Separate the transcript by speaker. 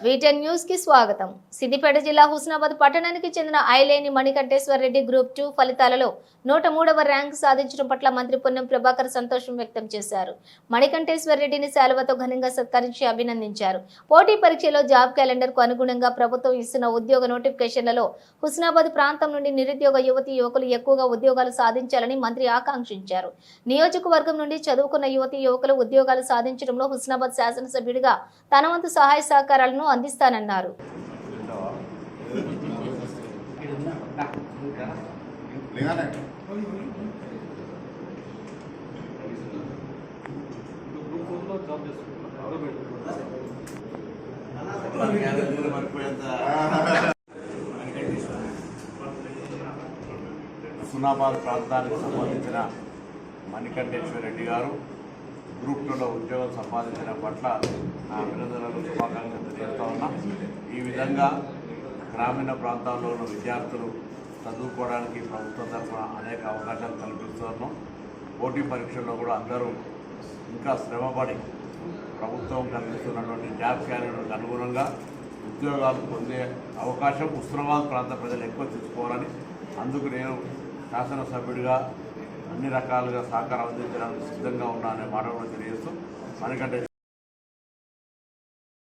Speaker 1: వీటెన్ news కి స్వాగతం. సిద్దిపేట జిల్లా హుస్నాబాద్ పట్టణానికి చెందిన ఐలేని మణికంఠేశ్వర్ రెడ్డి గ్రూప్ 2 ఫలితాలలో 103వ ర్యాంకు సాధించడం పట్ల మంత్రి పొన్నం ప్రభాకర్ సంతోషం వ్యక్తం చేశారు. మణికంఠేశ్వర్ రెడ్డిని శాలువతో ఘనంగా సత్కరించి అభినందించారు. పోటీ పరీక్షలో జాబ్ క్యాలెండర్ కు అనుగుణంగా ప్రభుత్వం ఇస్తున్న ఉద్యోగ నోటిఫికేషన్లలో హుస్నాబాద్ ప్రాంతం నుండి నిరుద్యోగ యువకులు ఎక్కువగా ఉద్యోగాలు సాధించాలని మంత్రి ఆకాంక్షించారు. నియోజకవర్గం నుండి చదువుకున్న యువకులు ఉద్యోగాలు సాధించడంలో హుస్నాబాద్ శాసనసభ్యుడిగా తన వంతు సహాయ సహకారాలను అందిస్తానన్నారు.
Speaker 2: హుస్నాబాద్ ప్రాంతానికి సంబంధించిన మణికంఠేశ్వర రెడ్డి గారు గ్రూప్ 2లో ఉద్యోగం సంపాదించిన పట్ల నా అభినందనలు శుభాకాంక్షలు చేస్తూ ఉన్నా. ఈ విధంగా గ్రామీణ ప్రాంతాల్లో ఉన్న విద్యార్థులు చదువుకోవడానికి ప్రభుత్వం తరఫున అనేక అవకాశాలు కల్పిస్తున్నాం. పోటీ పరీక్షల్లో కూడా అందరూ ఇంకా శ్రమపడి ప్రభుత్వం కల్పిస్తున్నటువంటి జాబ్ క్యాలెండర్కు అనుగుణంగా ఉద్యోగాలు పొందే అవకాశం హుస్నాబాద్ ప్రాంత ప్రజలు ఎక్కువ తీసుకోవాలని, అందుకు నేను శాసనసభ్యుడిగా అన్ని రకాలుగా సహకారం అందించడానికి సిద్ధంగా ఉన్నా అనే మాట కూడా తెలియజేస్తూ మణికంఠేశ్వర